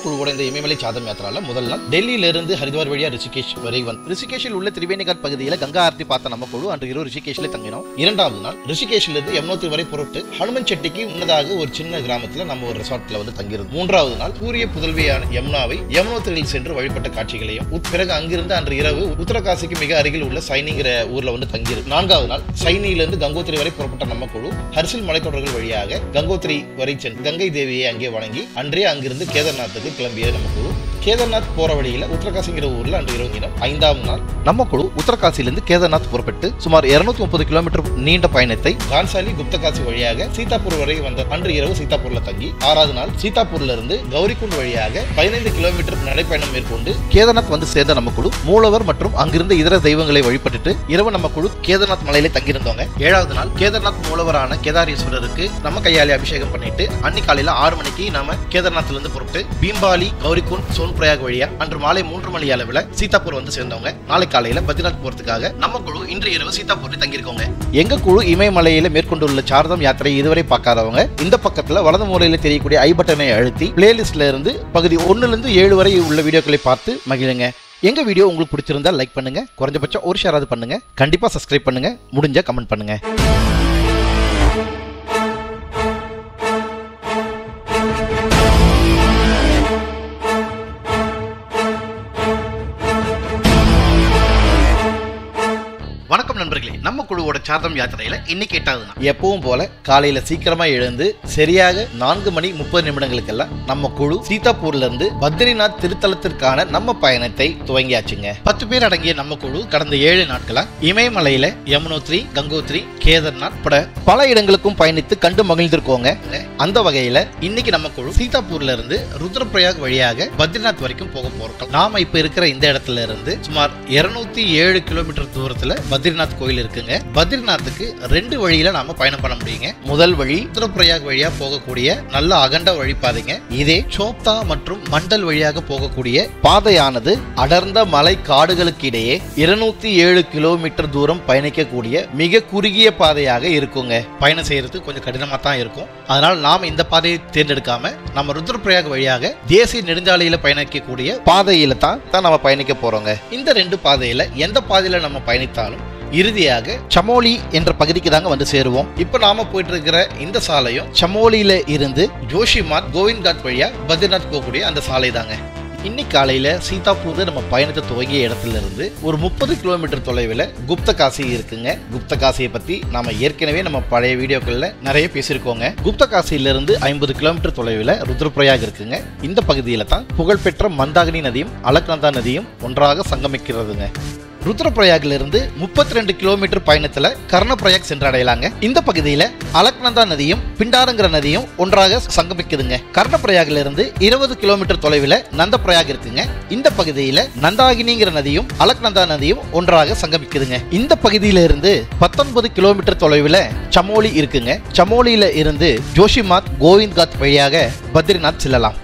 குழுவோட இந்த இமயமலை சாதம் யாத்திரால முதல் நாள் டெல்லியில இருந்து ஹரித்வார் வழியா ரிஷிகேஷ் வரை வந்து ரிஷிகேஷில் உள்ள திரிவேணிகாட் பகுதியில் கங்கா ஆர்த்தி பார்த்த நம்ம குழு அன்று இரவு ரிஷிகேஷ்ல தங்கினோம். இரண்டாவது நாள் ரிஷிகேஷ்ல இருந்து யமுனோத்ரி வரை புறப்பட்டு ஹனுமன் செட்டிக்கு முன்னதாக ஒரு சின்ன கிராமத்துல நம்ம ஒரு ரெசார்ட்ல வந்து தங்கியிருந்தோம். மூன்றாவது நாள் சூரிய புதல்வியான யமுனாவை யமுனோத்ரியில் சென்று வழிபட்ட காட்சிகளையும் பிறகு அங்கிருந்து அன்று இரவு உத்தரகாசிக்கு மிக அருகில் உள்ள சைனிங்கிற ஊர்ல வந்து தங்கியிருந்தோம். நான்காவது நாள் சைனியிலிருந்து கங்கோத்ரி வரை புறப்பட்ட நம்ம குழு ஹர்சில் மலைத்தொடர்கள் வழியாக கங்கோத்ரி வரை சென்று கங்கை தேவியை அங்கே வணங்கி அன்றே அங்கிருந்து கேதார்நாத்துக்கு கிளம்பிய நம்ம குழு கேதார்நாத் போற வழியில உத்தரகாசிங்கிற ஊர்ல அன்று இரவு ஐந்தாவது நாள் நம்ம குழு உத்தரகாசியிலிருந்து கேதார்நாத் புறப்பட்டு சுமார் 230 கிலோமீட்டர் நீண்ட பயணத்தை கான்சாலி குப்தகாசி வழியாக சீதாப்பூர் வரை வந்த அன்று இரவு சீதாப்பூர்ல தங்கி ஆறாவது நாள் சீதாப்பூர்ல இருந்து கௌரிகுண்ட் வழியாக 15 கிலோமீட்டர் நடைப்பயணம் மேற்கொண்டு கேதார்நாத் வந்து சேர்ந்த நம்ம குழு மூலவர் மற்றும் அங்கிருந்த இதர தெய்வங்களை வழிபட்டுட்டு இரவு நம்ம குழு கேதார்நாத் மலையில தங்கியிருந்தோங்க. ஏழாவது நாள் கேதார்நாத் மூலவரான கேதாரீஸ்வரருக்கு நம்ம கையாலே அபிஷேகம் பண்ணிட்டு அன்னி காலையில 6 மணிக்கு நாம கேதார்நாத்ல இருந்து புறப்பட்டு பீம்பாலி கௌரிகுண்ட் சோன்பிரயாக் வழியா அன்று மாலை 3 மணி அளவில் சீதாப்பூர் வந்து சேர்ந்தவங்க. நாளை காலையில பத்ரிநாத் போறதுக்காக நம்ம குழு இன்று இரவு சீதாப்பூர்ல தங்கியிருக்கோங்க. எங்க குழு இமயமலையில மேற்கொண்டுள்ள சார்தம் யாத்திரை இதுவரை பார்க்காதவங்க இந்த பக்கத்துல வலது மூலையில தெரியக்கூடிய ஐ பட்டனை அழுத்தி பிளேலிஸ்ட்ல இருந்து பகுதி 1 இருந்து 7 வரை உள்ள வீடியோக்களை பார்த்து மகிழுங்க. எங்க வீடியோ உங்களுக்கு பிடிச்சிருந்தா லைக் பண்ணுங்க, குறைஞ்சபட்சம் ஒரு ஷேராவது பண்ணுங்க, கண்டிப்பா சப்ஸ்கிரைப் பண்ணுங்க, முடிஞ்சா கமெண்ட் பண்ணுங்க. வணக்கம் நண்பர்களே, நம்ம குழுவோட சார்தம் யாத்திரையில இன்னைக்கு 8வது நாள். எப்பவும் போல காலையில சீக்கிரமா எழுந்து சரியாக 4 மணி 30 நிமிடங்களுக்கெல்லாம் நம்ம குழு சீதாப்பூர்ல இருந்து பத்ரிநாத் திருத்தலத்திற்கான நம்ம பயணத்தை துவங்கியாச்சுங்க. 10 பேர் அடங்கிய நம்ம குழு கடந்த 7 நாட்களா இமயமலையில யமுனோத்ரி, கங்கோத்ரி, கேதார்நாத் பட பல இடங்களுக்கும் பயணித்து கண்டு மகிழ்ந்திருக்கோங்க. அந்த வகையில இன்னைக்கு நம்ம குழு சீதாப்பூர்ல இருந்து ருத்ரபிரயாக் வழியாக பத்ரிநாத் வரைக்கும் போக போறோம். நாம இப்ப இருக்கிற இந்த இடத்துல இருந்து சுமார் 207 கிலோமீட்டர் தூரத்துல பத்ரிநாத் கோயில் இருக்குங்க. பத்ரிநாத்துக்கு 2 வழியில நாம பயணம் பண்ண முடியுங்க. முதல் வழி உத்தரப்பிரயாக் வழியா போகக்கூடிய நல்ல அகண்ட வழிபாதைங்க. இதே சோப்தா மற்றும் மண்டல் வழியாக போகக்கூடிய பாதையானது அடர்ந்த மலை காடுகளுக்கு இடையே 207 கிலோமீட்டர் தூரம் பயணிக்கக்கூடிய மிக குறுகிய பாதையாக இருக்குங்க. பயணம் செய்யறது கொஞ்சம் கடினமா தான் இருக்கும். அதனால நாம இந்த பாதையை தேர்ந்தெடுக்காம நம்ம ருத்ரபிரயாக் வழியாக தேசிய நெடுஞ்சாலையில பயணிக்கக்கூடிய பாதையில தான் நம்ம பயணிக்க போறோங்க. இந்த 2 பாதையில எந்த பாதையில நம்ம பயணித்தாலும் இறுதியாக சமோலி என்ற பகுதிக்கு தாங்க வந்து சேருவோம். இப்ப நாம போயிட்டு இருக்கிற இந்த சாலையும் சமோலியில இருந்து ஜோஷிமார்க் கோவிந்த்காட் வழியா பத்ரிநாத் போகக்கூடிய அந்த சாலை தாங்க. இன்னைக்கு காலையில சீதாப்பூர் நம்ம பயணத்தை துவங்கிய இடத்துல இருந்து ஒரு 30 கிலோமீட்டர் தொலைவில் குப்தகாசி இருக்குங்க. குப்தகாசியை பத்தி நாம ஏற்கனவே நம்ம பழைய வீடியோக்கள்ல நிறைய பேசியிருக்கோங்க. குப்தகாசியில இருந்து 50 கிலோமீட்டர் தொலைவில் ருத்ரபிரயாக் இருக்குங்க. இந்த பகுதியில தான் புகழ்பெற்ற மந்தாகினி நதியும் அலக்நந்தா நதியும் ஒன்றாக சங்கமிக்கிறதுங்க. ருத்ரபிரயாக்ல இருந்து 32 கிலோமீட்டர் பயணத்துல கர்ணபிரயாக் சென்றடையலாங்க. இந்த பகுதியில அலக்நந்தா நதியும் பிண்டாரங்கிற நதியும் ஒன்றாக சங்கமிக்குதுங்க. கர்ணபிரயாக்ல இருந்து 20 கிலோமீட்டர் தொலைவில் நந்தபிரயாக் இருக்குங்க. இந்த பகுதியில நந்தாகினிங்கிற நதியும் அலக்நந்தா நதியும் ஒன்றாக சங்கமிக்குதுங்க. இந்த பகுதியில இருந்து 19 கிலோமீட்டர் தொலைவில் சமோலி இருக்குங்க. சமோலியில இருந்து ஜோஷிமார்க் கோவிந்த்காட் வழியாக பத்ரிநாத் செல்லலாம்.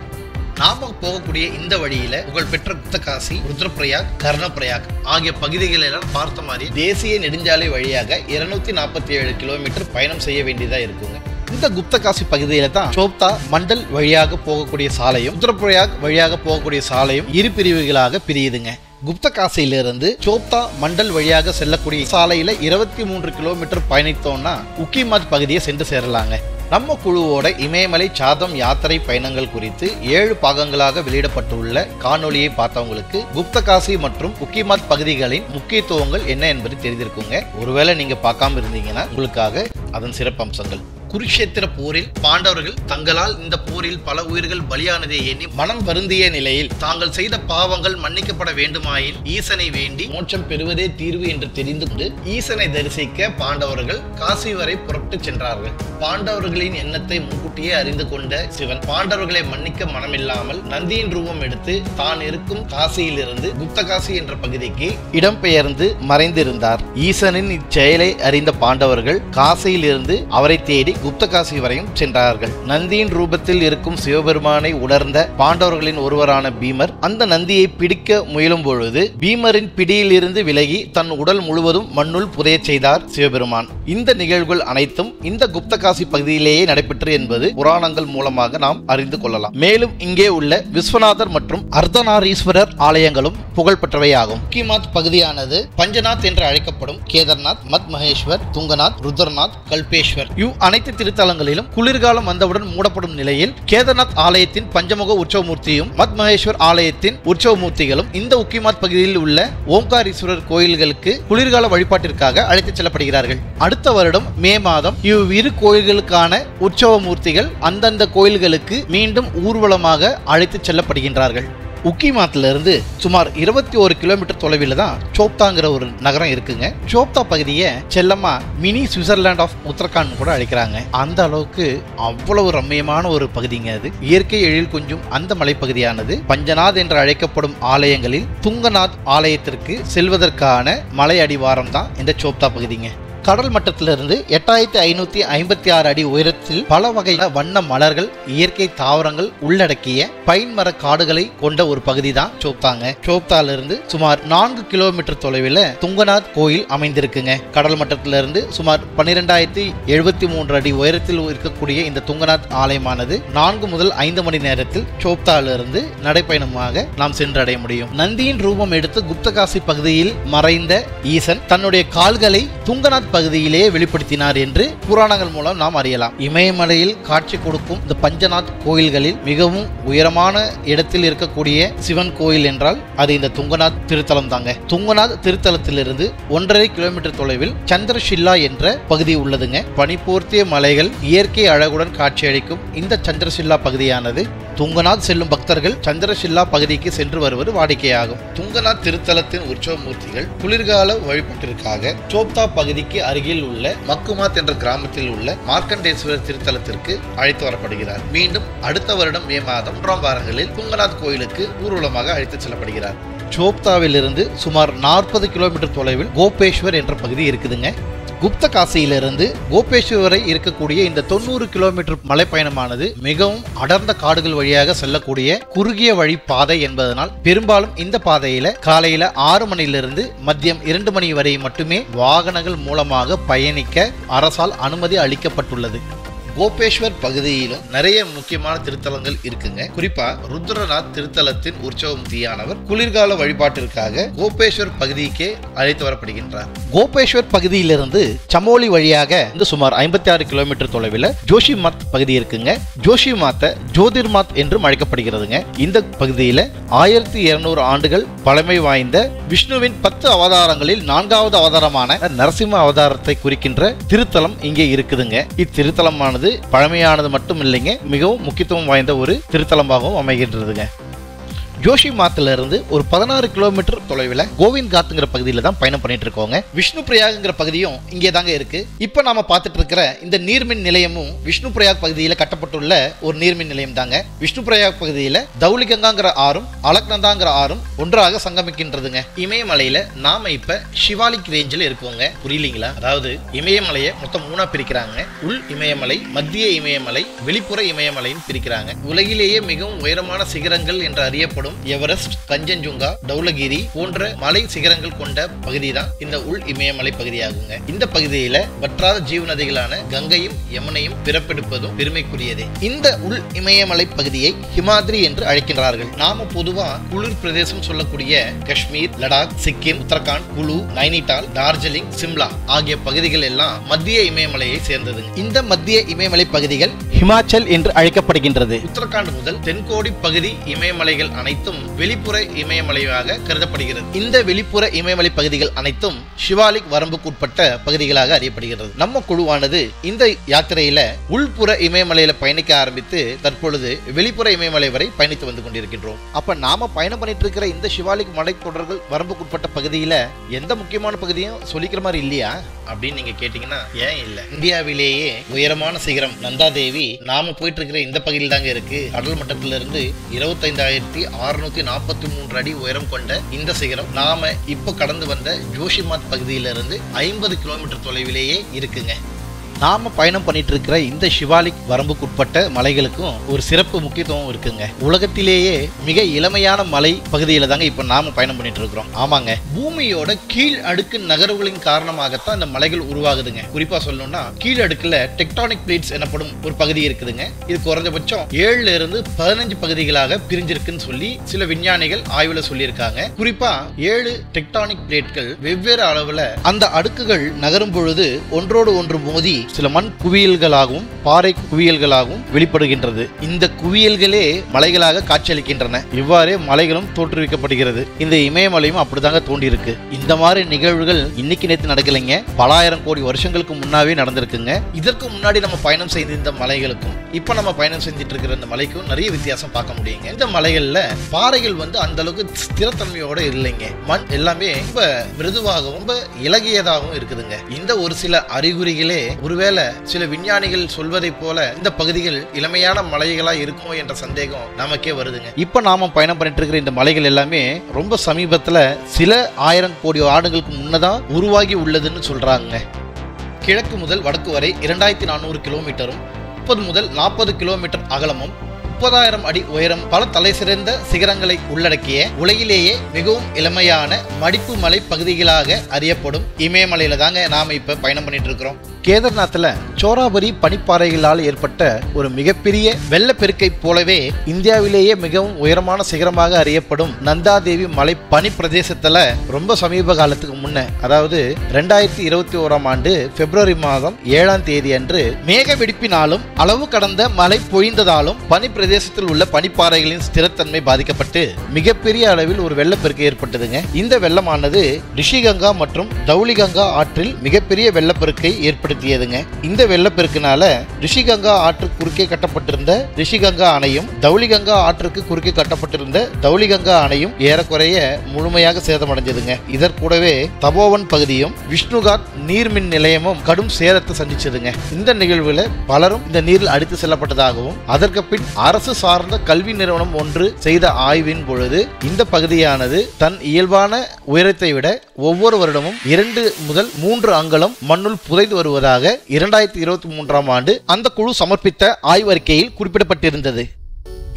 நாம போகக்கூடிய இந்த வழியில புகழ்பெற்ற குப்தகாசி, ருத்ரபிரயாக், கர்ணபிரயாக் ஆகிய பகுதிகளை எல்லாம் பார்த்த மாதிரி தேசிய நெடுஞ்சாலை வழியாக 247 கிலோமீட்டர் பயணம் செய்ய வேண்டியதா இருக்குங்க. இந்த குப்தகாசி பகுதியில தான் சோப்தா மண்டல் வழியாக போகக்கூடிய சாலையும் ருத்ரபிரயாக் வழியாக போகக்கூடிய சாலையும் இரு பிரிவுகளாக பிரியுதுங்க. குப்தகாசியிலிருந்து சோப்தா மண்டல் வழியாக செல்லக்கூடிய சாலையில 23 கிலோமீட்டர் பயணித்தோம்னா உக்கிமாத் பகுதியை சென்று சேரலாங்க. நம்ம குழுவோட இமயமலை சாதம் யாத்திரை பயணங்கள் குறித்து 7 பாகங்களாக வெளியிடப்பட்டுள்ள காணொலியை பார்த்தவங்களுக்கு குப்தகாசி மற்றும் உக்கிமாத் பகுதிகளின் முக்கியத்துவங்கள் என்ன என்பது தெரிந்திருக்குங்க. ஒருவேளை நீங்க பார்க்காம இருந்தீங்கன்னா உங்களுக்காக அதன் சிறப்பம்சங்கள். குருஷேத்திர போரில் பாண்டவர்கள் தங்களால் இந்த போரில் பல உயிர்கள் பலியானதை எண்ணி மனம் வருந்திய நிலையில் தாங்கள் செய்த பாவங்கள் மன்னிக்கப்பட வேண்டுமாயின் ஈசனை வேண்டி மோட்சம் பெறுவதே தீர்வு என்று தெரிந்து கொண்டு ஈசனை தரிசிக்க பாண்டவர்கள் காசி வரை புறப்பட்டு சென்றார்கள். பாண்டவர்களின் எண்ணத்தை முன்கூட்டியே அறிந்து கொண்ட சிவன் பாண்டவர்களை மன்னிக்க மனமில்லாமல் நந்தியின் ரூபம் எடுத்து தான் இருக்கும் காசியிலிருந்து குப்தகாசி என்ற பகுதிக்கு இடம்பெயர்ந்து மறைந்திருந்தார். ஈசனின் இச்செயலை அறிந்த பாண்டவர்கள் காசியிலிருந்து அவரை தேடி குப்தகாசி வரையும் சென்றார்கள். நந்தியின் ரூபத்தில் இருக்கும் சிவபெருமானை உணர்ந்த பாண்டவர்களின் ஒருவரான பீமர் அந்த நந்தியை பிடிக்க முயலும் பொழுது பீமரின் பிடியில் இருந்து விலகி தன் உடல் முழுவதும் மண்ணுள் புதைய செய்தார் சிவபெருமான். இந்த நிகழ்வுகள் அனைத்தும் இந்த குப்தகாசி பகுதியிலேயே நடைபெற்று என்பது புராணங்கள் மூலமாக நாம் அறிந்து கொள்ளலாம். மேலும் இங்கே உள்ள விஸ்வநாதர் மற்றும் அர்த்தநாரீஸ்வரர் ஆலயங்களும் புகழ்பெற்றவையாகும். உக்கிமாத் பகுதியானது பஞ்சநாத் என்று அழைக்கப்படும் கேதார்நாத், மத் மகேஸ்வர், துங்கநாத், ருத்ரநாத், கல்பேஸ்வர் அனைத்து திருத்தலங்களிலும் குளிர்காலம் வந்தவுடன் மூடப்படும் நிலையில் கேதார்நாத் ஆலயத்தின் பஞ்சமுக உற்சவமூர்த்தியும் மத் மகேஸ்வர் ஆலயத்தின் உற்சவமூர்த்திகளும் இந்த உக்கிமாத் பகுதியில் உள்ள ஓம்காரீஸ்வரர் கோயில்களுக்கு குளிர்கால வழிபாட்டிற்காக அழைத்துச் செல்லப்படுகிறார்கள். அடுத்த வருடம் மே மாதம் இவ்விரு கோயில்களுக்கான உற்சவமூர்த்திகள் அந்தந்த கோயில்களுக்கு மீண்டும் ஊர்வலமாக அழைத்துச் செல்லப்படுகின்றார்கள். உக்கிமாத்திலிருந்து சுமார் 21 கிலோமீட்டர் தொலைவில் தான் சோப்தாங்கிற ஒரு நகரம் இருக்குங்க. சோப்தா பகுதியை செல்லமா மினி சுவிட்சர்லாந்து ஆஃப் உத்தரகாண்ட் கூட அழைக்கிறாங்க. அந்த அளவுக்கு அவ்வளவு ரம்மியமான ஒரு பகுதிங்க அது. இயற்கை எழில் கொஞ்சம் அந்த மலைப்பகுதியானது பஞ்சநாத் என்று அழைக்கப்படும் ஆலயங்களில் துங்கநாத் ஆலயத்திற்கு செல்வதற்கான மலை அடிவாரம் தான் இந்த சோப்தா பகுதிங்க. கடல் மட்டத்திலிருந்து 8556 அடி உயரத்தில் பல வகை வண்ண மலர்கள், இயற்கை தாவரங்கள் உள்ளடக்கிய பைன் மர காடுகளை கொண்ட ஒரு பகுதி தான் சோப்தாங்க. சோப்தாலிருந்து சுமார் 4 கிலோமீட்டர் தொலைவில் துங்கநாத் கோயில் அமைந்திருக்குங்க. கடல் மட்டத்திலிருந்து சுமார் 12073 அடி உயரத்தில் இருக்கக்கூடிய இந்த துங்கநாத் ஆலயமானது 4 முதல் 5 மணி நேரத்தில் சோப்தாலிருந்து நடைப்பயணமாக நாம் சென்றடைய முடியும். நந்தியின் ரூபம் எடுத்து குப்தகாசி பகுதியில் மறைந்த ஈசன் தன்னுடைய கால்களை துங்கநாத் பகுதியிலேயே வெளிப்படுத்தினார் என்று புராணங்கள் மூலம் நாம் அறியலாம். இமயமலையில் காட்சி கொடுக்கும் இந்த பஞ்சநாத் கோயில்களில் மிகவும் உயரமான இடத்தில் இருக்கக்கூடிய சிவன் கோயில் என்றால் அது இந்த துங்கநாத் திருத்தலம் தாங்க. துங்கநாத் திருத்தலத்திலிருந்து 1.5 கிலோமீட்டர் தொலைவில் சந்திரஷில்லா என்ற பகுதி உள்ளதுங்க. பனிபோர்த்திய மலைகள், இயற்கை அழகுடன் காட்சியளிக்கும் இந்த சந்திரஷில்லா பகுதியானது துங்கநாத் செல்லும் பக்தர்கள் சந்திரஷில்லா பகுதிக்கு சென்று வருவது வாடிக்கையாகும். துங்கநாத் திருத்தலத்தின் உற்சவமூர்த்திகள் குளிர்கால வழிபாட்டிற்காக சோப்தா பகுதிக்கு அருகில் உள்ள மக்குமாத் என்ற கிராமத்தில் உள்ள மார்க்கண்டேஸ்வரர் திருத்தலத்திற்கு அழைத்து வரப்படுகிறார். மீண்டும் அடுத்த வருடம் மே மாதம் 1ஆம் வாரங்களில் துங்கநாத் கோயிலுக்கு ஊர்வலமாக அழைத்து செல்லப்படுகிறார். சோப்தாவிலிருந்து சுமார் 40 கிலோமீட்டர் தொலைவில் கோபேஸ்வர் என்ற பகுதி இருக்குதுங்க. குப்தகாசியிலிருந்து கோபேஸ்வர் வரை இருக்கக்கூடிய இந்த 90 கிலோமீட்டர் மலைப்பயணமானது மிகவும் அடர்ந்த காடுகள் வழியாக செல்லக்கூடிய குறுகிய வழி பாதை என்பதனால் பெரும்பாலும் இந்த பாதையில காலையில 6 மணியிலிருந்து மதியம் 2 மணி வரை மட்டுமே வாகனங்கள் மூலமாக பயணிக்க அரசால் அனுமதி அளிக்கப்பட்டுள்ளது. கோபேஸ்வர் பகுதியிலும் நிறைய முக்கியமான திருத்தலங்கள் இருக்குங்க. குறிப்பா ருத்ரநாத் திருத்தலத்தின் உற்சவமூர்த்தியானவர் குளிர்கால வழிபாட்டிற்காக கோபேஸ்வர் பகுதிக்கே அழைத்து வரப்படுகின்றார். கோபேஸ்வர் பகுதியிலிருந்து சமோலி வழியாக சுமார் 56 கிலோமீட்டர் தொலைவில் ஜோஷிமாத் பகுதி இருக்குங்க. ஜோஷிமாத்த ஜோதிர்மாத் என்றும் அழைக்கப்படுகிறதுங்க. இந்த பகுதியில 1200 ஆண்டுகள் பழமை வாய்ந்த விஷ்ணுவின் 10 அவதாரங்களில் 4வது அவதாரமான நரசிம்ம அவதாரத்தை குறிக்கின்ற திருத்தலம் இங்கே இருக்குதுங்க. இத்திருத்தலமானது பழமையானது மட்டும் இல்லைங்க, மிகவும் முக்கியத்துவம் வாய்ந்த ஒரு திருத்தலமாகவும் அமைகின்றதுங்க. ஜோஷிமாத்திலிருந்து ஒரு 16 கிலோமீட்டர் தொலைவில் கோவிந்த் காத்ங்கிற பகுதியில தான் பயணம் பண்ணிட்டு இருக்கோங்க. விஷ்ணு பிரயாக்ங்கிற பகுதியும் இங்கே தாங்க இருக்கு. இப்ப நாம பார்த்துட்டு இருக்கிற இந்த நீர்மின் நிலையமும் விஷ்ணு பிரயாக் பகுதியில் கட்டப்பட்டுள்ள ஒரு நீர்மின் நிலையம் தாங்க. விஷ்ணு பிரயாக் பகுதியில் தௌலிகங்காங்கிற ஆறும் அலக்நந்தாங்கிற ஆறும் ஒன்றாக சங்கமிக்கின்றதுங்க. இமயமலையில நாம இப்ப சிவாலிக் ரேஞ்சில் இருக்கோங்க. புரியலீங்களா? அதாவது இமயமலையை மொத்தம் 3ஆ பிரிக்கிறாங்க. உள் இமயமலை, மத்திய இமயமலை, வெளிப்புற இமயமலைன்னு பிரிக்கிறாங்க. உலகிலேயே மிகவும் உயரமான சிகரங்கள் என்று அறியப்படும் எவரெஸ்ட், கஞ்சன்ஜுங்கா, டவுலகிரி போன்ற மலை சிகரங்கள் கொண்ட பகுதி தான் இந்த உள் இமயமலை பகுதியாகுங்க. இந்த பகுதியில வற்றாத ஜீவநதிகளான கங்கையும் யமுனையும் பிறப்பெடுப்பதும் பெருமைக்குரியதே. இந்த உள் இமயமலை பகுதியை ஹிமாத்ரி என்று அழைக்கின்றார்கள். நாம பொதுவா குளிர் பிரதேசம் சொல்லக்கூடிய காஷ்மீர், லடாக், சிக்கிம், உத்தரகாண்ட், குலு, நைனிடால், டார்ஜிலிங், சிம்லா ஆகிய பகுதிகள் எல்லாம் மத்திய இமயமலையை சேர்ந்தது. இந்த மத்திய இமயமலை பகுதிகள் ஹிமாச்சல் என்று அழைக்கப்படுகின்றது. உத்தரகாண்ட் முதல் தென்கோடி பகுதி இமயமலைகள் அனைத்தும் வெளிப்புற இமயமலையாக கருதப்படுகிறது. இந்த வெளிப்புற இமயமலை பகுதிகள் அனைத்தும் சிவாலிக் வரம்புக்குட்பட்ட பகுதிகளாக அறியப்படுகிறது. நம்ம குழுவானது இந்த யாத்திரையில உள்புற இமயமலையில பயணிக்க ஆரம்பித்து தற்பொழுது வெளிப்புற இமயமலை வரை பயணித்து வந்து கொண்டிருக்கின்றோம். அப்ப நாம பயணம் பண்ணிட்டு இருக்கிற இந்த சிவாலிக் மலைத்தொடர்கள் வரம்புக்குட்பட்ட பகுதியில எந்த முக்கியமான பகுதியும் சொல்லிக்கிற மாதிரி இல்லையா அப்படின்னு நீங்க கேட்டீங்கன்னா ஏன் இல்ல. இந்தியாவிலேயே உயரமான சிகரம் நந்தாதேவி நாம போயிட்டு இருக்கிற இந்த பகுதியில் தாங்க இருக்கு. கடல் மட்டத்திலிருந்து 25,643 அடி உயரம் கொண்ட இந்த சிகரம் நாம இப்ப கடந்து வந்த ஜோஷிமாத் பகுதியிலிருந்து 50 கிலோமீட்டர் தொலைவிலேயே இருக்குங்க. நாம பயணம் பண்ணிட்டு இருக்கிற இந்த சிவாலிக் வரம்புக்குட்பட்ட மலைகளுக்கும் ஒரு சிறப்பு முக்கியத்துவம் இருக்குங்க. உலகத்திலேயே மிக இளமையான மலை பகுதியில தாங்க இப்ப நாம பயணம் பண்ணிட்டு இருக்கிறோம். ஆமாங்க, பூமியோட கீழ் அடுக்கு நகர்வுகளின் காரணமாகத்தான் இந்த மலைகள் உருவாகுதுங்க. குறிப்பா சொல்லணும்னா கீழ் அடுக்குல டெக்டானிக் பிளேட்ஸ் எனப்படும் ஒரு பகுதி இருக்குதுங்க. இது குறைஞ்சபட்சம் 7 இருந்து 15 பகுதிகளாக பிரிஞ்சிருக்குன்னு சொல்லி சில விஞ்ஞானிகள் ஆய்வுல சொல்லியிருக்காங்க. குறிப்பா 7 டெக்டானிக் பிளேட்கள் வெவ்வேறு அளவுல அந்த அடுக்குகள் நகரும் பொழுது ஒன்றோடு ஒன்று மோதி சில மண் குவியல்களாகவும் பாறை குவியல்களாகவும் வெளிப்படுகின்றது. இந்த குவியல்களே மலைகளாக காட்சியளிக்கின்றன. இவ்வாறே மலைகளும் தோற்றுவிக்கப்படுகிறது. இந்த இமயமலையும் அப்படிதாங்க தோண்டி இருக்கு. இந்த மாதிரி நிகழ்வுகள் இன்னைக்கு நேற்று நடக்கலைங்க, பல ஆயிரம் கோடி வருஷங்களுக்கு முன்னாவே நடந்திருக்குங்க. இதற்கு முன்னாடி நம்ம பயணம் செய்த இந்த மலைகளுக்கும் இப்ப நம்ம பயணம் செஞ்சுட்டு இருக்கிற இந்த மலைக்கும் நிறைய வித்தியாசம் பார்க்க முடியுங்க. இந்த மலைகள்ல பாறைகள் அந்த அளவுக்கு ஸ்திரத்தன்மையோட இல்லைங்க. மண் எல்லாமே ரொம்ப மிருதுவாகவும் ரொம்ப இலகியதாகவும் இருக்குதுங்க. இந்த ஒரு சில அறிகுறிகளே ஒருவேளை சில விஞ்ஞானிகள் சொல்வதை போல இந்த பகுதிகள் இளமையான மலைகளா இருக்குமோ என்ற சந்தேகம் நமக்கே வருதுங்க. இப்ப நாம பயணம் பண்ணிட்டு இருக்கிற இந்த மலைகள் எல்லாமே ரொம்ப சமீபத்துல சில 1000 கோடி ஆண்டுகளுக்கு முன்னதான் உருவாகி உள்ளதுன்னு சொல்றாங்க. கிழக்கு முதல் வடக்கு வரை 2400 கிலோமீட்டரும் 30 முதல் 40 கிலோமீட்டர் அகலமும் 30,000 அடி உயரம் பல தலை சிறந்த சிகரங்களை உள்ளடக்கிய உலகிலேயே மிகவும் இளமையான மடிப்பு மலை பகுதிகளாக அறியப்படும் இமயமலையில தாங்க நாம இப்ப பயணம் பண்ணிட்டு இருக்கிறோம். கேதார்நாத்ல சோராபரி பனிப்பாறைகளால் ஏற்பட்ட ஒரு மிகப்பெரிய வெள்ளப்பெருக்கை போலவே இந்தியாவிலேயே மிகவும் உயரமான சிகரமாக அறியப்படும் நந்தாதேவி மலை பனி பிரதேசத்துல ரொம்ப சமீப காலத்துக்கு முன்ன, அதாவது 2021ஆம் ஆண்டு பிப்ரவரி மாதம் 7ஆம் தேதி அன்று மேக வெடிப்பினாலும் அளவு கடந்த மழை பொழிந்ததாலும் பனி பிரதேசத்தில் உள்ள பனிப்பாறைகளின் ஸ்திரத்தன்மை பாதிக்கப்பட்டு மிகப்பெரிய அளவில் ஒரு வெள்ளப்பெருக்கு ஏற்பட்டதுங்க. இந்த வெள்ளமானது ரிஷிகங்கா மற்றும் தௌலிகங்கா ஆற்றில் மிகப்பெரிய வெள்ளப்பெருக்கை ஏற்படுத்தியதுங்க. இந்த வெள்ளப்பெருக்கினால ரிஷிகங்கா ஆற்று குறுக்கே கட்டப்பட்டிருந்த ரிஷிகங்கா அணையும் தௌலிகங்கா ஆற்றுக்கு குறுக்கே கட்டப்பட்டிருந்த தௌலிகங்கா அணையும் ஏறக்குறைய முழுமையாக சேதமடைஞ்சதுங்க. இதற்கூடவே தபோவன் பகுதியும் விஷ்ணுகாட் நீர்மின் நிலையமும் கடும் சேதத்தை சந்திச்சதுங்க. இந்த நிகழ்வுல பலரும் இந்த நீரில் அடித்து செல்லப்பட்டதாகவும் அதற்கு பின் அரசு சார்ந்த கல்வி நிறுவனம் ஒன்று செய்த ஆய்வின் பொழுது இந்த பகுதியானது தன் இயல்பான உயரத்தை விட ஒவ்வொரு வருடமும் 2 முதல் 3 அங்குலம் மண்ணுள் புதைந்து வருவதாக 2023ஆம் ஆண்டு அந்த குழு சமர்ப்பித்த ஆய்வறிக்கையில் குறிப்பிடப்பட்டிருந்தது.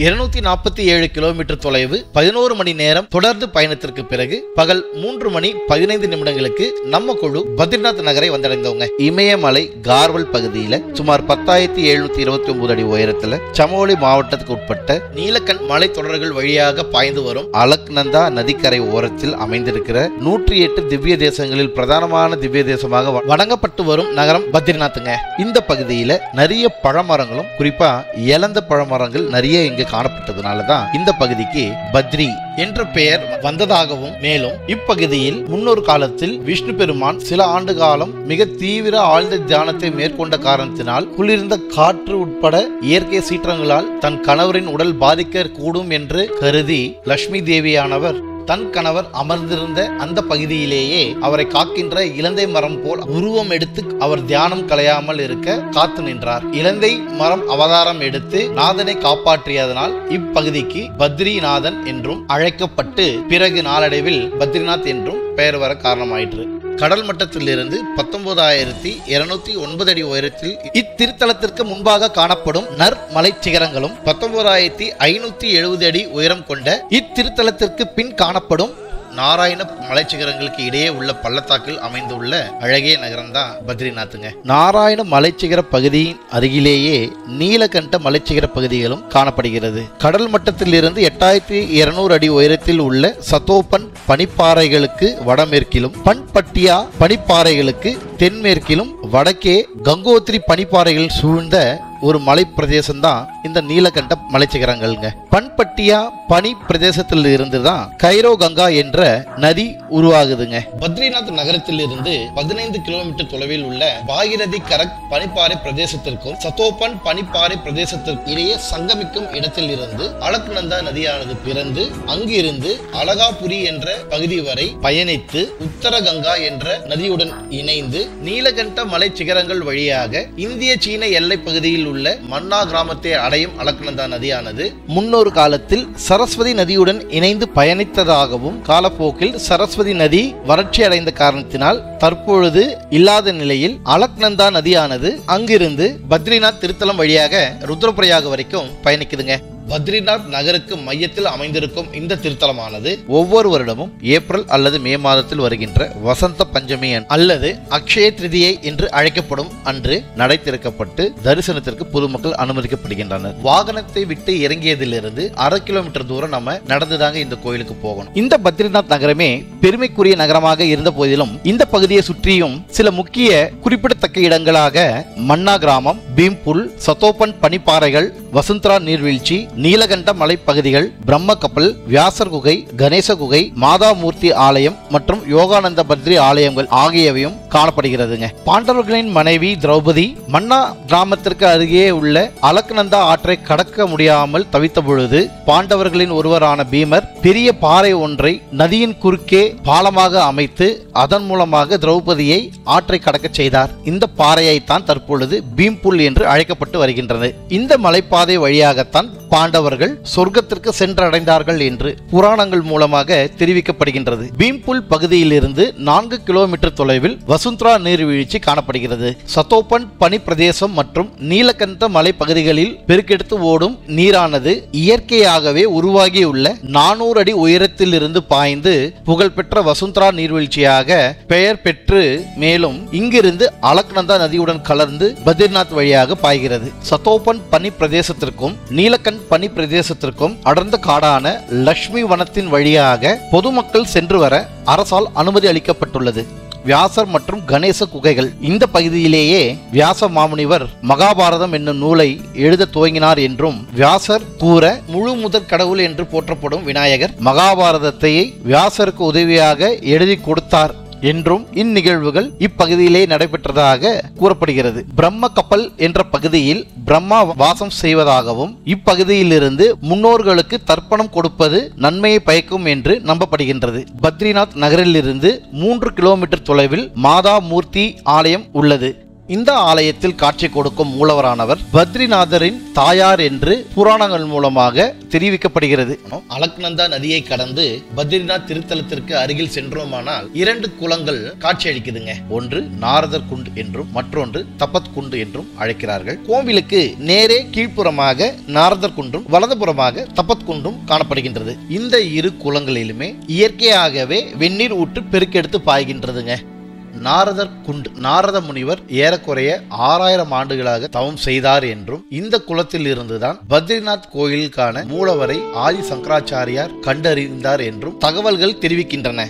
247 கிலோமீட்டர் தொலைவு 11 மணி நேரம் தொடர்ந்து பயணத்திற்கு பிறகு பகல் 3 மணி 15 நிமிடங்களுக்கு நம்ம குழு பத்ரிநாத் நகரை வந்தடைந்தவங்க. இமயமலை கார்வல் பகுதியில சுமார் 10,729 அடி உயரத்துல சமோலி மாவட்டத்துக்கு உட்பட்ட நீலக்கண் மலை தொடர்கள் வழியாக பாய்ந்து வரும் அலக்நந்தா நதிக்கரை ஓரத்தில் அமைந்திருக்கிற 108 திவ்ய தேசங்களில் பிரதானமான திவ்ய தேசமாக வணங்கப்பட்டு வரும் நகரம் பத்ரிநாத்துங்க. இந்த பகுதியில நிறைய பழமரங்களும் குறிப்பா இலந்த பழமரங்கள் நிறைய இங்க காணப்பட்டதுனாலதான் இந்த பகுதிக்கு பத்ரி என்ற பெயர் வந்ததாகவும், மேலும் இப்பகுதியில் முன்னொரு காலத்தில் விஷ்ணு பெருமான் சில ஆண்டு காலம் மிக தீவிர ஆழ்ந்த தியானத்தை மேற்கொண்ட காரணத்தினால் குளிர்ந்த காற்று உட்பட இயற்கை சீற்றங்களால் தன் கணவரின் உடல் பாதிக்க கூடும் என்று கருதி லட்சுமி தேவியானவர் தன் கணவர் அமர்ந்திருந்த அந்த பகுதியிலேயே அவரை காக்கின்ற இலந்தை மரம் போல் உருவம் எடுத்து அவர் தியானம் கலையாமல் இருக்க காத்து நின்றார். இலந்தை மரம் அவதாரம் எடுத்து நாதனை காப்பாற்றியதனால் இப்பகுதிக்கு பத்ரிநாதன் என்றும் அழைக்கப்பட்டு பிறகு நாளடைவில் பத்ரிநாத் என்றும் பெயர் வர காரணமாயிற்று. கடல் மட்டத்திலிருந்து 19,209 அடி உயரத்தில் இத்திருத்தலத்திற்கு முன்பாக காணப்படும் நர் மலை சிகரங்களும் 19,570 அடி உயரம் கொண்ட இத்திருத்தலத்திற்கு பின் காணப்படும் நாராயண மலைச்சிகரங்களுக்கு இடையே உள்ள பள்ளத்தாக்கில் அமைந்துள்ள அழகிய நகரம் தான் பத்ரிநாத்துங்க. நாராயண மலைச்சிகர பகுதியின் அருகிலேயே நீலகண்ட மலைச்சிகர பகுதிகளும் காணப்படுகிறது. கடல் மட்டத்திலிருந்து 8,200 அடி உயரத்தில் உள்ள சதோபன் பனிப்பாறைகளுக்கு வடமேற்கிலும் பன்பட்டியா பனிப்பாறைகளுக்கு தென்மேற்கிலும் வடக்கே கங்கோத்ரி பனிப்பாறைகள் சூழ்ந்த ஒரு மலை பிரதேசம் தான் இந்த நீலகண்ட மலைச்சிகரங்கள்ங்க. பன்பட்டியா பனி பிரதேசத்தில் இருந்து தான் கைரோ கங்கா என்ற நதி உருவாகுதுங்க. பத்ரிநாத் நகரத்தில் இருந்து 15 கிலோமீட்டர் தொலைவில் உள்ள பாகிரதி கரக் பனிப்பாறை பிரதேசத்திற்கும் சதோபன் பனிப்பாறை பிரதேசத்திற்கு இடையே சங்கமிக்கும் இடத்தில் இருந்து அலக்நந்தா நதியானது பிறந்து அங்கிருந்து அலகாபுரி என்ற பகுதி வரை பயணித்து உத்தரகங்கா என்ற நதியுடன் இணைந்து நீலகண்ட மலை சிகரங்கள் வழியாக இந்திய சீன எல்லை பகுதியில் அருகில் உள்ள மன்னா கிராமத்தை அடையும் அலக்நந்தா நதியானது முன்னொரு காலத்தில் சரஸ்வதி நதியுடன் இணைந்து பயணித்ததாகவும் காலப்போக்கில் சரஸ்வதி நதி வறட்சி அடைந்த காரணத்தினால் தற்பொழுது இல்லாத நிலையில் அலக்நந்தா நதியானது அங்கிருந்து பத்ரிநாத் திருத்தலம் வழியாக ருத்ரபிரயாக வரைக்கும் பயணிக்குதுங்க. பத்ரிநாத் நகருக்கு மையத்தில் அமைந்திருக்கும் இந்த திருத்தலமானது ஒவ்வொரு வருடமும் ஏப்ரல் அல்லது மே மாதத்தில் வருகின்ற வசந்த பஞ்சமி அல்லது அக்ஷய திருதியை என்று அழைக்கப்படும் அன்று நடை திறக்கப்பட்டு தரிசனத்திற்கு பொதுமக்கள் அனுமதிக்கப்படுகின்றனர். வாகனத்தை விட்டு இறங்கியதிலிருந்து 1/2 கிலோமீட்டர் தூரம் நம்ம நடந்துதாங்க இந்த கோயிலுக்கு போகணும். இந்த பத்ரிநாத் நகரமே பெருமைக்குரிய நகரமாக இருந்த போதிலும் இந்த பகுதியை சுற்றியும் சில முக்கிய குறிப்பிடத்தக்க இடங்களாக மன்னா கிராமம், பீம்புல், சதோபன் பனிப்பாறைகள், வசுந்தரா நீர்வீழ்ச்சி, நீலகண்ட மலைப்பகுதிகள், பிரம்ம கப்பல், வியாசர் குகை, கணேச குகை, மாதாமூர்த்தி ஆலயம் மற்றும் யோகானந்த பத்ரி ஆலயங்கள் ஆகியவையும் காணப்படுகிறதுங்க. பாண்டவர்களின் மனைவி திரௌபதி மன்னா கிராமத்திற்கு அருகே உள்ள அலக்நந்தா ஆற்றை கடக்க முடியாமல் தவித்த பொழுது பாண்டவர்களின் ஒருவரான பீமர் பெரிய பாறை ஒன்றை நதியின் குறுக்கே பாலமாக அமைத்து அதன் மூலமாக திரௌபதியை ஆற்றை கடக்க செய்தார். இந்த பாறையைத்தான் தற்பொழுது பீம்புல் என்று அழைக்கப்பட்டு வருகின்றது. இந்த மலைப்பாதை வழியாகத்தான் பாண்டவர்கள் சொர்க்கத்திற்கு சென்றடைந்தார்கள் என்று புராணங்கள் மூலமாக தெரிவிக்கப்படுகின்றது. பீம்புல் பகுதியிலிருந்து 4 கிலோமீட்டர் தொலைவில் வசுந்தரா நீர்வீழ்ச்சி காணப்படுகிறது. சதோபன் பனி பிரதேசம் மற்றும் நீலகண்ட மலை பகுதிகளில் பெருக்கெடுத்து ஓடும் நீரானது இயற்கையாகவே உருவாகியுள்ள 400 அடி உயரத்தில் இருந்து பாய்ந்து புகழ்பெற்ற வசுந்தரா நீர்வீழ்ச்சியாக பெயர் பெற்று மேலும் இங்கிருந்து அலக்நந்தா நதியுடன் கலந்து பத்ரிநாத் வழியாக பாய்கிறது. சதோபன் பனி பிரதேசத்திற்கும் நீலகண்ட பனி பிரதேசத்திற்கும் அடர்ந்த காடான லட்சுமி வனத்தின் வழியாக பொதுமக்கள் சென்று வர அரசால் அனுமதி அளிக்கப்பட்டுள்ளது. வியாசர் மற்றும் கணேச குகைகள் இந்த பகுதியிலேயே வியாச மாமுனிவர் மகாபாரதம் என்னும் நூலை எழுத துவங்கினார் என்றும் வியாசர் கூற முழு முதற் கடவுள் என்று போற்றப்படும் விநாயகர் மகாபாரதத்தை வியாசருக்கு உதவியாக எழுதி கொடுத்தார் என்றும் இந்நிகழ்வுகள் இப்பகுதியிலே நடைபெற்றதாக கூறப்படுகிறது. பிரம்ம கப்பல் என்ற பகுதியில் பிரம்மா வாசம் செய்வதாகவும் இப்பகுதியிலிருந்து முன்னோர்களுக்கு தர்ப்பணம் கொடுப்பது நன்மையை பயக்கும் என்று நம்பப்படுகின்றது. பத்ரிநாத் நகரிலிருந்து 3 கிலோமீட்டர் தொலைவில் மாதாமூர்த்தி ஆலயம் உள்ளது. இந்த ஆலயத்தில் காட்சி கொடுக்கும் மூலவரானவர் பத்ரிநாதரின் தாயார் என்று புராணங்கள் மூலமாக தெரிவிக்கப்படுகிறது. அலக்நந்தா நதியை கடந்து பத்ரிநாத் திருத்தலத்திற்கு அருகில் சென்றோமானால் 2 குளங்கள் காட்சி அளிக்குதுங்க. ஒன்று நாரதர் குண்டு என்றும் மற்றொன்று தபத் குண்டு என்றும் அழைக்கிறார்கள். கோவிலுக்கு நேரே கீழ்ப்புறமாக நாரதர் குன்றும் வலதுபுறமாக தபத் குன்றும் காணப்படுகின்றது. இந்த 2 குளங்களிலுமே இயற்கையாகவே வெந்நீர் ஊற்று பெருக்கெடுத்து பாய்கின்றதுங்க. நாரதர் குண்டு நாரத முனிவர் ஏறக்குறைய 6000 ஆண்டுகளாக தவம் செய்தார் என்றும் இந்த குளத்தில் இருந்துதான் பத்ரிநாத் கோயிலுக்கான மூலவரை ஆதி சங்கராச்சாரியார் கண்டறிந்தார் என்றும் தகவல்கள் தெரிவிக்கின்றன.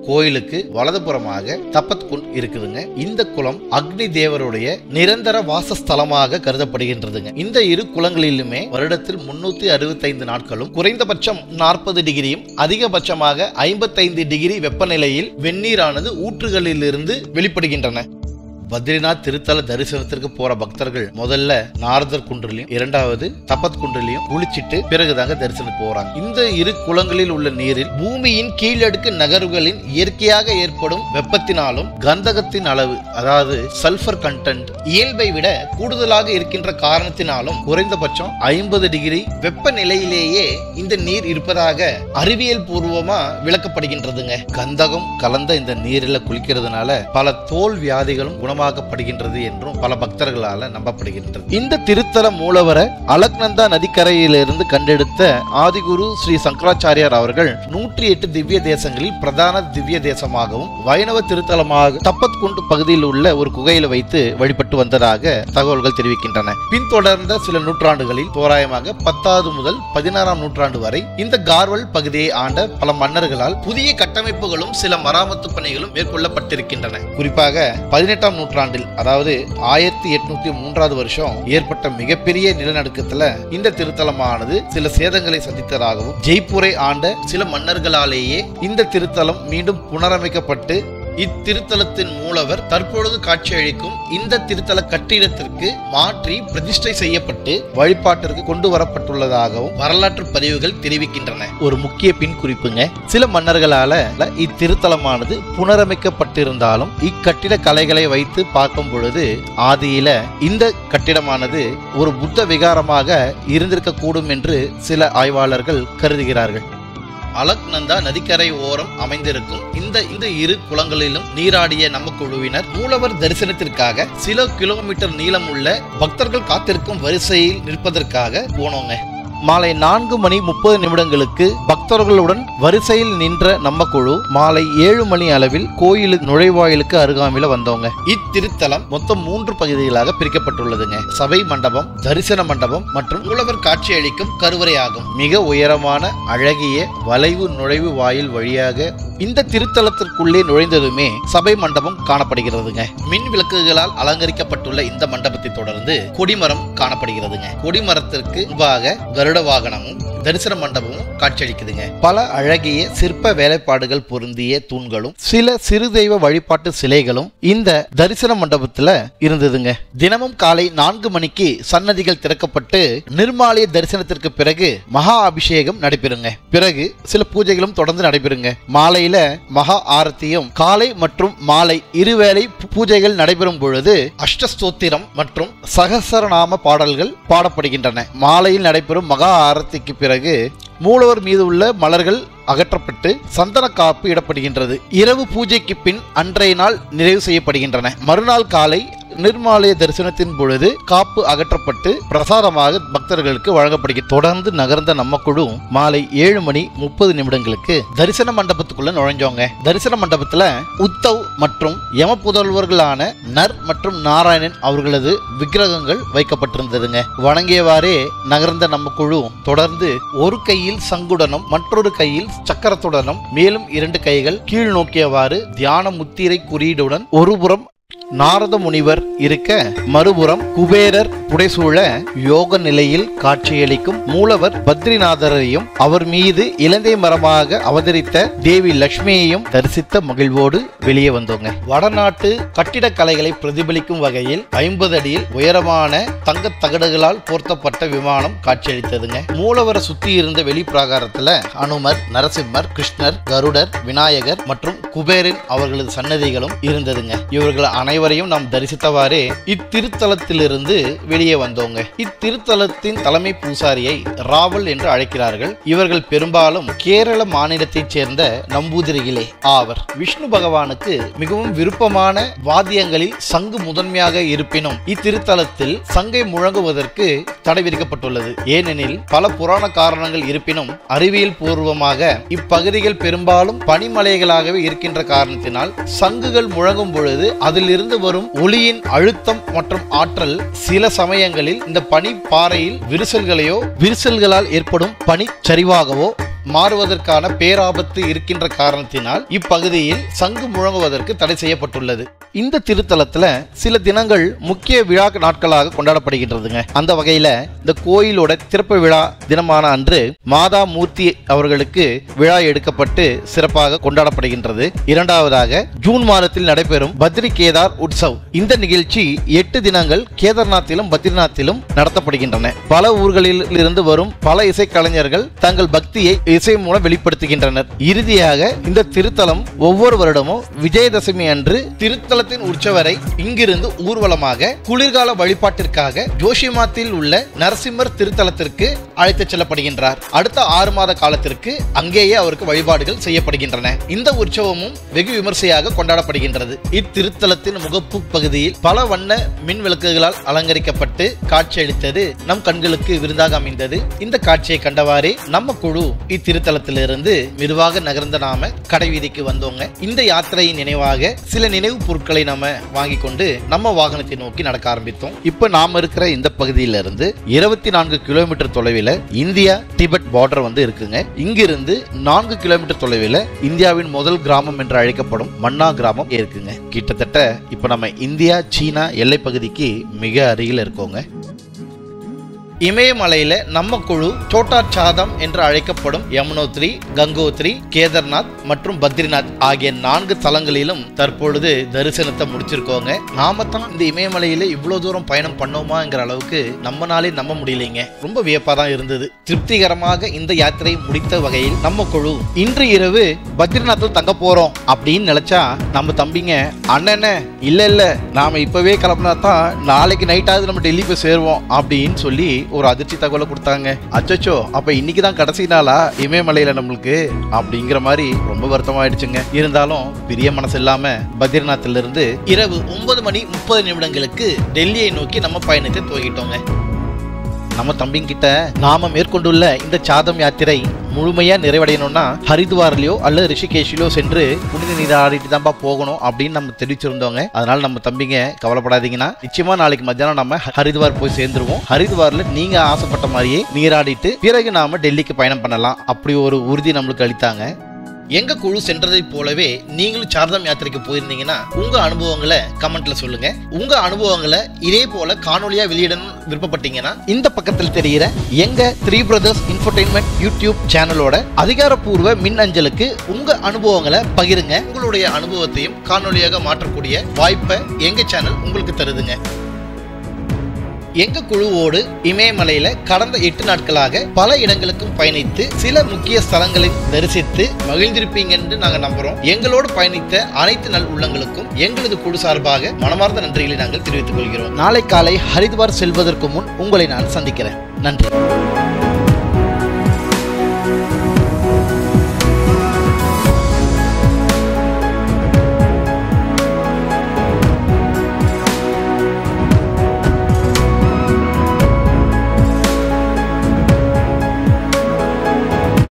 கோயிலுக்கு வலதுபுறமாக தபத் குண்ட் இருக்குதுங்க. இந்த குளம் அக்னி தேவருடைய நிரந்தர வாசஸ்தலமாக கருதப்படுகின்றதுங்க. இந்த 2 குளங்களிலுமே வருடத்தில் 365 நாட்களும் குறைந்தபட்சம் 40 டிகிரியும் அதிகபட்சமாக 55 டிகிரி வெப்பநிலையில் வெந்நீரானது ஊற்றுகளிலிருந்து வெளிப்படுகின்றன. பத்ரிநாத் திருத்தல தரிசனத்திற்கு போற பக்தர்கள் முதல்ல நாரதர் குன்றிலையும் இரண்டாவது தபத் குன்றிலையும் குளிச்சிட்டு பிறகுதாங்க தரிசனம் போறாங்க. இந்த 2 குளங்களில் உள்ள நீரில் பூமியின் கீழடுக்கு நகர்வுகளின் இயற்கையாக ஏற்படும் வெப்பத்தினாலும் கந்தகத்தின் அளவு அதாவது சல்பர் கண்டென்ட் இயல்பை விட கூடுதலாக இருக்கின்ற காரணத்தினாலும் குறைந்தபட்சம் 50 டிகிரி வெப்பநிலையிலேயே இந்த நீர் இருப்பதாக அறிவியல் பூர்வமா விளக்கப்படுகின்றதுங்க. கந்தகம் கலந்த இந்த நீரில் குளிக்கிறதுனால பல தோல் வியாதிகளும் குணமாக்கப்படுகின்றது என்றும் பல பக்தர்களால் நம்பப்படுகின்றது. இந்த திருத்தல மூலவர அலக்நந்தா நதிக்கரையிலிருந்து கண்டெடுத்த ஆதிகுரு ஸ்ரீ சங்கராச்சாரியார் அவர்கள் 108 திவ்ய தேசங்களில் பிரதான திவ்ய தேசமாகவும் வைணவ திருத்தலமாக தபத் குண்டு பகுதியில் உள்ள ஒரு குகையில வைத்து வழிபட்டு வந்ததாக தகவல்கள் தெரிவிக்கின்றன. பின்தொடர்ந்த சில நூற்றாண்டுகளில் தோராயமாக 10வது முதல் 16ஆம் நூற்றாண்டு வரை இந்த கார்வல் பகுதியை ஆண்ட பல மன்னர்களால் புதிய கட்டமைப்புகளும் சில மராமத்து பணிகளும் மேற்கொள்ளப்பட்டிருக்கின்றன. குறிப்பாக 18ஆம் நூற்றாண்டில் அதாவது 1803 வருஷம் ஏற்பட்ட மிகப்பெரிய நிலநடுக்கத்துல இந்த திருத்தலமானது சில சேதங்களை சந்தித்ததாகவும் ஜெய்ப்பூரை ஆண்ட சில மன்னர்களாலேயே இந்த திருத்தலம் மீண்டும் புனரமைக்கப்பட்டு இத்திருத்தலத்தின் மூலவர் தற்பொழுது காட்சியளிக்கும் இந்த திருத்தல கட்டிடத்திற்கு மாற்றி பிரதிஷ்டை செய்யப்பட்டு வழிபாட்டிற்கு கொண்டு வரப்பட்டுள்ளதாகவும் வரலாற்று பதிவுகள் தெரிவிக்கின்றன. ஒரு முக்கிய பின் குறிப்புங்க, சில மன்னர்களால இத்திருத்தலமானது புனரமைக்கப்பட்டிருந்தாலும் இக்கட்டிட கலைகளை வைத்து பார்க்கும் பொழுது ஆதியில இந்த கட்டிடமானது ஒரு புத்த விகாரமாக இருந்திருக்க கூடும் என்று சில ஆய்வாளர்கள் கருதுகிறார்கள். அலக்நந்தா நதிக்கரை ஓரம் அமைந்திருக்கும் இந்த இரு குளங்களிலும் நீராடிய நம்ம குழுவினர் மூலவர் தரிசனத்திற்காக சில கிலோமீட்டர் நீளம் உள்ள பக்தர்கள் காத்திருக்கும் வரிசையில் நிற்பதற்காக போனோங்க. மாலை 4:30 பக்தர்களுடன் வரிசையில் நின்ற நம்ம குழு மாலை 7 மணி அளவில் கோயில் நுழைவாயிலுக்கு அருகாமையில வந்தோங்க. இத்திருத்தலம் மொத்தம் 3 பகுதிகளாக பிரிக்கப்பட்டுள்ளதுங்க. சபை மண்டபம், தரிசன மண்டபம் மற்றும் மூலவர் காட்சி அளிக்கும் கருவறை ஆகும். மிக உயரமான அழகிய வளைவு நுழைவு வாயில் வழியாக இந்த திருத்தலத்திற்குள்ளே நுழைந்ததுமே சபை மண்டபம் காணப்படுகிறதுங்க. மின் விளக்குகளால் அலங்கரிக்கப்பட்டுள்ள இந்த மண்டபத்தை தொடர்ந்து கொடிமரம் காணப்படுகிறதுங்க. கொடிமரத்திற்கு முன்பாக கருட வாகனமும் தரிசன மண்டபமும் காட்சியளிக்குதுங்க. பல அழகிய சிற்ப வேலைப்பாடுகள் பொருந்திய தூண்களும் சில சிறு தெய்வ வழிபாட்டு சிலைகளும் இந்த தரிசன மண்டபத்துல இருந்ததுங்க. தினமும் காலை 4 மணிக்கு சன்னதிகள் திறக்கப்பட்டு நிர்மாலய தரிசனத்திற்கு பிறகு மகா அபிஷேகம் நடைபெறுங்க. பிறகு சில பூஜைகளும் தொடர்ந்து நடைபெறுங்க. மாலையில மகா ஆரத்தியும் காலை மற்றும் மாலை இருவேளை பூஜைகள் நடைபெறும் பொழுது அஷ்டஸ்தோத்திரம் மற்றும் சகசரநாம பாடல்கள் பாடப்படுகின்றன. மாலையில் நடைபெறும் மகா ஆரத்திக்கு பிறகு மூலவர் மீது உள்ள மலர்கள் அகற்றப்பட்டு சந்தன காப்பு இடப்படுகின்றது. இரவு பூஜைக்கு பின் அன்றைய நாள் நிறைவு செய்யப்படுகின்றன. மறுநாள் காலை நிர்மாலய தரிசனத்தின் பொழுது காப்பு அகற்றப்பட்டு பிரசாதமாக பக்தர்களுக்கு வழங்கப்படுகிறது. தொடர்ந்து நகர்ந்த நம்ம குழு மாலை 7:30 தரிசன மண்டபத்துக்குள்ள நுழைஞ்சோங்க. தரிசன மண்டபத்துல உத்தவ் மற்றும் யம புதல்வர்களான நர் மற்றும் நாராயணன் அவர்களது விக்கிரகங்கள் வைக்கப்பட்டிருந்ததுங்க. வணங்கியவாறே நகர்ந்த நம்ம குழு தொடர்ந்து ஒரு கையில் சங்குடனும் மற்றொரு கையில் சக்கரத்துடனும் மேலும் 2 கைகள் கீழ் நோக்கியவாறு தியான முத்திரை குறியீடுடன் ஒருபுறம் நாரத முனிவர் இருக்க மறுபுறம் குபேரர் புடைசூழ யோக நிலையில் காட்சியளிக்கும் மூலவர் பத்ரிநாதரையும் அவர் மீது இலந்தை மரமாக அவதரித்த தேவி லட்சுமியையும் தரிசித்த மகிழ்வோடு வெளியே வந்தோங்க. வடநாட்டு கட்டிடக்கலைகளை பிரதிபலிக்கும் வகையில் 50 அடியில் உயரமான தங்க தகடுகளால் போர்த்தப்பட்ட விமானம் காட்சியளித்ததுங்க. மூலவரை சுத்தி இருந்த வெளி பிராகாரத்துல அனுமர், நரசிம்மர், கிருஷ்ணர், கருடர், விநாயகர் மற்றும் குபேரன் அவர்களது சன்னதிகளும் இருந்ததுங்க. இவர்கள் அனைவரையும் நாம் தரிசித்தவாறே இத்திருத்தலத்திலிருந்து வெளியே வந்தோங்க. இத்திருத்தலத்தின் தலைமை பூசாரியை ராவல் என்று அழைக்கிறார்கள். இவர்கள் பெரும்பாலும் கேரள மாநிலத்தைச் சேர்ந்த நம்பூதிரிகளே ஆவர். விஷ்ணு பகவானுக்கு மிகவும் விருப்பமான வாத்தியங்களில் சங்கு முதன்மையாக இருப்பினும் இத்திருத்தலத்தில் சங்கை முழங்குவதற்கு தடை விதிக்கப்பட்டுள்ளது. ஏனெனில் பல புராண காரணங்கள் இருப்பினும் அறிவியல் பூர்வமாக இப்பகுதிகள் பெரும்பாலும் பனிமலைகளாகவே இருக்கின்ற காரணத்தினால் சங்குகள் முழங்கும் பொழுது அதிலிருந்து வரும் ஒளியின் அழுத்தம் மற்றும் ஆற்றல் சில சமயங்களில் இந்த பனி பாறையில் விரிசல்களால் ஏற்படும் பனிச்சரிவாகவோ மாறுவதற்கான பேராபத்து இருக்கின்ற காரணத்தினால் இப்பகுதியில் சங்கு முழங்குவதற்கு தடை செய்யப்பட்டுள்ளது. இந்த திருத்தலத்துல சில தினங்கள் முக்கிய விழா நாட்களாக கொண்டாடப்படுகின்றதுங்க. அந்த வகையில இந்த கோயிலோட திறப்பு விழா தினமான அன்று மாதா மூர்த்தி அவர்களுக்கு விழா எடுக்கப்பட்டு சிறப்பாக கொண்டாடப்படுகின்றது. இரண்டாவதாக ஜூன் மாதத்தில் நடைபெறும் பத்ரி கேதார் உற்சவ். இந்த நிகழ்ச்சி 8 தினங்கள் கேதார்நாத்திலும் பத்ரிநாத்திலும் நடத்தப்படுகின்றன. பல ஊர்களில் இருந்து வரும் பல இசைக்கலைஞர்கள் தங்கள் பக்தியை இசை மூலம் வெளிப்படுத்துகின்றனர். இறுதியாக இந்த திருத்தலம் ஒவ்வொரு வருடமும் விஜயதசமி அன்று திருத்தலத்தின் உற்சவரை இங்கிருந்து ஊர்வலமாக குளிர்கால வழிபாட்டிற்காக ஜோஷிமாத்தில் உள்ள நரசிம்மர் திருத்தலத்திற்கு அழைத்து செல்லப்படுகின்றார். அடுத்த 6 மாத காலத்திற்கு அங்கேயே அவருக்கு வழிபாடுகள் செய்யப்படுகின்றன. இந்த உற்சவமும் வெகு விமர்சையாக கொண்டாடப்படுகின்றது. இத்திருத்தலத்தின் முகப்பு பகுதியில் பல வண்ண மின் விளக்குகளால் அலங்கரிக்கப்பட்டு காட்சியளித்தது நம் கண்களுக்கு விருந்தாக அமைந்தது. இந்த காட்சியை கண்டவாறே நம்ம குழு திருத்தலத்திலிருந்து மெதுவாக நகர்ந்த நாம கடை வீதிக்கு வந்தோங்க. இந்த யாத்திரையின் நினைவாக சில நினைவு பொருட்களை நாம வாங்கி கொண்டு நம்ம வாகனத்தை நோக்கி நடக்க ஆரம்பித்தோம். இப்ப நாம இருக்கிற இந்த பகுதியிலிருந்து 24 கிலோமீட்டர் தொலைவில் இந்தியா டிபெட் பார்டர் இருக்குங்க. இங்கிருந்து 4 கிலோமீட்டர் தொலைவில் இந்தியாவின் முதல் கிராமம் என்று அழைக்கப்படும் மன்னா கிராமம் இருக்குங்க. கிட்டத்தட்ட இப்ப நம்ம இந்தியா சீனா எல்லை பகுதிக்கு மிக அருகில் இருக்கோங்க. இமயமலையில நம்ம குழு சோட்டா சாதம் என்று அழைக்கப்படும் யமுனோத்ரி, கங்கோத்ரி, கேதார்நாத் மற்றும் பத்ரிநாத் ஆகிய 4 தலங்களிலும் தற்பொழுது தரிசனத்தை முடிச்சிருக்கோங்க. நாம தான் இந்த இமயமலையில இவ்வளவு தூரம் பயணம் பண்ணோமாங்கிற அளவுக்கு நம்மனாலே நம்ப முடியலைங்க. ரொம்ப வியப்பா தான் இருந்தது. திருப்திகரமாக இந்த யாத்திரை முடித்த வகையில் நம்ம குழு இன்று இரவு பத்ரிநாத்தில் தங்க போறோம் அப்படின்னு நினைச்சா நம்ம தம்பிங்க அண்ணனே இல்ல நாம இப்பவே கிளம்பினா தான் நாளைக்கு நைட்டாவது நம்ம டெல்லி போய் சேருவோம் அப்படின்னு சொல்லி ஒரு அதிர்ச்சி தகவலை கொடுத்தாங்க. அச்சோ, அப்ப இன்னைக்கு தான் கடைசி நாளா இமயமலையில நம்மளுக்கு அப்படிங்கிற மாதிரி ரொம்ப வருத்தமாயிடுச்சுங்க. இருந்தாலும் பெரிய மனசு இல்லாம பத்ரிநாத்ல இருந்து இரவு 9:30 டெல்லியை நோக்கி நம்ம பயணத்தை துவங்கிட்டோங்க. நம்ம தம்பிங்கிட்ட நாம மேற்கொண்டுள்ள இந்த சாதம் யாத்திரை முழுமையா நிறைவடையணும்னா ஹரித்வார்லயோ அல்லது ரிஷிகேஷிலோ சென்று புனித நீராடிட்டு தான்ப்பா போகணும் அப்படின்னு நம்ம தெரிவிச்சிருந்தோங்க. அதனால நம்ம தம்பிங்க கவலைப்படாதீங்கன்னா நிச்சயமா நாளைக்கு மத்தியானம் நம்ம ஹரித்வார் போய் சேர்ந்துருவோம். ஹரித்வார்ல நீங்க ஆசைப்பட்ட மாதிரியே நீராடிட்டு பிறகு நாம டெல்லிக்கு பயணம் பண்ணலாம் அப்படி ஒரு உறுதி நம்மளுக்கு அளித்தாங்க. எங்க குழு சென்றதை போலவே நீங்களும் சார்தாம் யாத்திரைக்கு போயிருந்தீங்கன்னா உங்க அனுபவங்களை கமெண்ட்ல சொல்லுங்க. உங்க அனுபவங்களை இதே போல காணொலியா வெளியிடணும் விருப்பப்பட்டீங்கன்னா இந்த பக்கத்தில் தெரிகிற எங்க 3 Brothers Infotainment யூடியூப் சேனலோட அதிகாரப்பூர்வ மின் அஞ்சலுக்கு உங்க அனுபவங்களை பகிருங்க. உங்களுடைய அனுபவத்தையும் காணொலியாக மாற்றக்கூடிய வாய்ப்பை எங்க சேனல் உங்களுக்கு தருதுங்க. எங்க குழுவோடு இமயமலையில கடந்த 8 நாட்களாக பல இடங்களுக்கும் பயணித்து சில முக்கிய ஸ்தலங்களை தரிசித்து மகிழ்ந்திருப்பீங்க என்று நாங்க நம்புறோம். எங்களோடு பயணித்த அனைத்து நல் உள்ளங்களுக்கும் எங்களது குழு சார்பாக மனமார்ந்த நன்றிகளை நாங்கள் தெரிவித்துக் கொள்கிறோம். நாளை காலை ஹரித்வார் செல்வதற்கு முன் உங்களை நான் சந்திக்கிறேன். நன்றி.